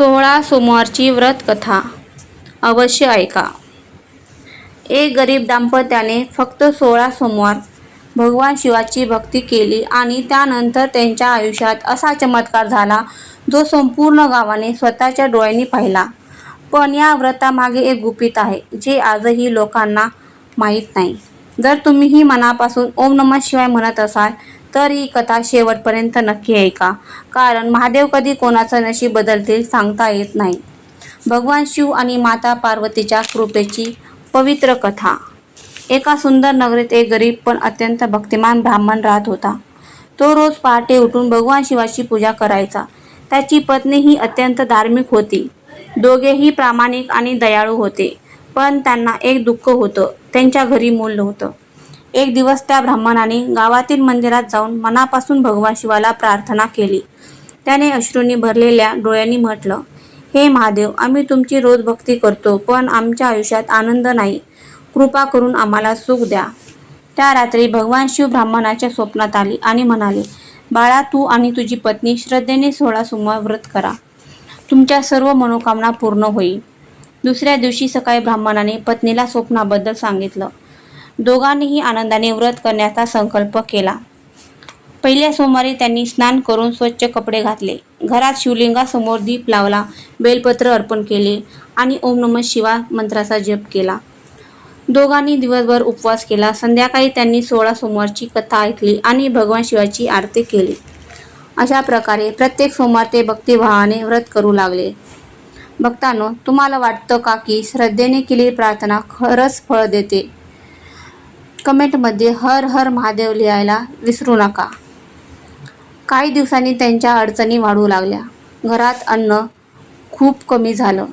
16 सोमवारची व्रत कथा अवश्य ऐका. एक गरीब दाम्पत्याने फक्त 16 सोमवार भगवान शिवाची भक्ती केली आणि त्यानंतर त्यांच्या आयुष्यात असा चमत्कार झाला जो संपूर्ण गावाने स्वतःच्या डोळ्यांनी पाहिला. पण या व्रतामागे एक गुपित आहे जे आजही लोकांना माहीत नाही. जर तुम्हीही मनापासून ओम नमः शिवाय म्हणत असाल तर ही कथा शेवटपर्यंत नक्की ऐका, कारण महादेव कधी कोणाचं नशीब बदलतील सांगता येत नाही. भगवान शिव आणि माता पार्वतीच्या कृपेची पवित्र कथा. एका सुंदर नगरीत एक गरीब पण अत्यंत भक्तिमान ब्राह्मण राहत होता. तो रोज पहाटे उठून भगवान शिवाची पूजा करायचा. त्याची पत्नी ही अत्यंत धार्मिक होती. दोघेही प्रामाणिक आणि दयाळू होते. पण त्यांना एक दुःख होतं, त्यांच्या घरी मूल नव्हतं. एक दिवस त्या ब्राह्मणाने गावातील मंदिरात जाऊन मनापासून भगवान शिवाला प्रार्थना केली. त्याने अश्रूंनी भरलेल्या डोळ्यांनी म्हटलं, हे महादेव, आम्ही तुमची रोज भक्ती करतो, पण आमच्या आयुष्यात आनंद नाही. कृपा करून आम्हाला सुख द्या. त्या रात्री भगवान शिव ब्राह्मणाच्या स्वप्नात आले आणि म्हणाले, बाळा, तू आणि तुझी पत्नी श्रद्धेने 16 सोमवार व्रत करा. तुमच्या सर्व मनोकामना पूर्ण होईल. दुसऱ्या दिवशी सकाळी ब्राह्मणाने पत्नीला स्वप्नाबद्दल सांगितलं. दोघांनीही आनंदाने व्रत करण्याचा संकल्प केला. पहिल्या सोमवारी त्यांनी स्नान करून स्वच्छ कपडे घातले. घरात शिवलिंगासमोर दीप लावला, बेलपत्र अर्पण केले आणि ओम नमः शिवाय मंत्राचा जप केला. दोघांनी दिवसभर उपवास केला. संध्याकाळी त्यांनी 16 सोमवारची कथा ऐकली आणि भगवान शिवाची आरती केली. अशा प्रकारे प्रत्येक सोमवार ते भक्तिभावाने व्रत करू लागले. भक्तांनो, तुम्हाला वाटतं का की श्रद्धेने केलेली प्रार्थना खरंच फळ देते? कमेंटमध्ये हर हर महादेव लिहायला विसरू नका. काही दिवसांनी त्यांच्या अडचणी वाढू लागल्या. घरात अन्न खूप कमी झालं.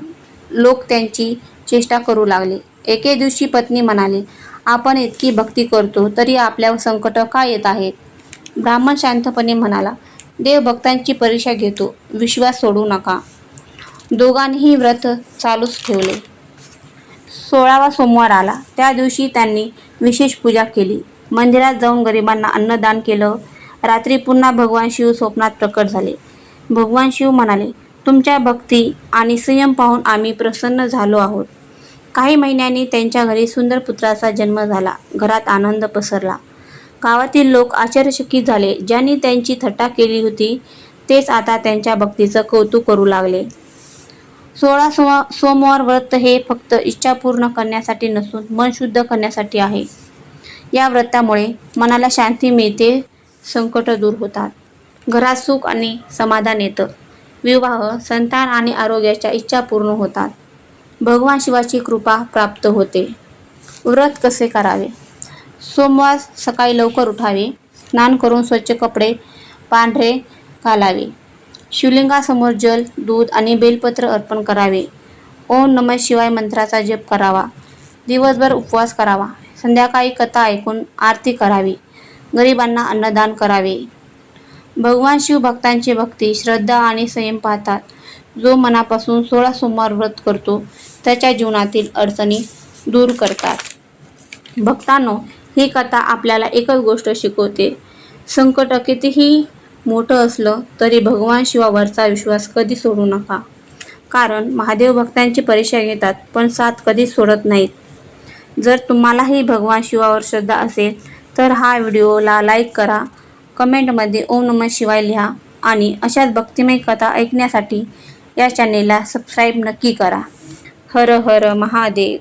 लोक त्यांची चेष्टा करू लागले. एके दिवशी पत्नी म्हणाली, आपण इतकी भक्ती करतो तरी आपल्यावर संकट का येत आहेत? ब्राह्मण शांतपणे म्हणाला, देव भक्तांची परीक्षा घेतो, विश्वास सोडू नका. दोघांनीही व्रत चालूच ठेवले. 16वा सोमवार आला. त्या दिवशी त्यांनी विशेष पूजा केली. मंदिरात जाऊन गरिबांना अन्नदान केलं. रात्री पुन्हा भगवान शिव स्वप्नात प्रकट झाले. भगवान शिव म्हणाले, तुमच्या भक्ती आणि संयम पाहून आम्ही प्रसन्न झालो आहोत. काही महिन्यांनी त्यांच्या घरी सुंदर पुत्राचा जन्म झाला. घरात आनंद पसरला. गावातील लोक आश्चर्यचकित झाले. ज्यांनी त्यांची थट्टा केली होती तेच आता त्यांच्या भक्तीचं कौतुक करू लागले. 16 सोमवार व्रत हे फक्त इच्छा पूर्ण करण्यासाठी नसून मन शुद्ध करण्यासाठी आहे. या व्रतामुळे मनाला शांती मिळते, संकट दूर होतात, घरात सुख आणि समाधान येतं, विवाह, संतान आणि आरोग्याच्या इच्छा पूर्ण होतात, भगवान शिवाची कृपा प्राप्त होते. व्रत कसे करावे? सोमवार सकाळी लवकर उठावे. स्नान करून स्वच्छ कपडे पांढरे घालावे. शिवलिंगासमोर जल, दूध आणि बेलपत्र अर्पण करावे. ओम नमः शिवाय मंत्राचा जप करावा. दिवसभर उपवास करावा. संध्याकाळी कथा ऐकून आरती करावी. गरिबांना अन्नदान करावे. भगवान शिव भक्तांची भक्ती, श्रद्धा आणि संयम पाहतात. जो मनापासून 16 सोमवार व्रत करतो त्याच्या जीवनातील अडचणी दूर करतात. भक्तांनो, ही कथा आपल्याला एकच गोष्ट शिकवते. संकट कितीही मोठं असलं तरी भगवान शिवावरचा विश्वास कधी सोडू नका, कारण महादेव भक्तांची परीक्षा घेतात पण साथ कधीच सोडत नाहीत. जर तुम्हालाही भगवान शिवावर श्रद्धा असेल तर हा व्हिडिओला लाईक करा, कमेंटमध्ये ओम नमः शिवाय लिहा आणि अशाच भक्तिमय कथा ऐकण्यासाठी या चॅनेलला सबस्क्राईब नक्की करा. हर हर महादेव.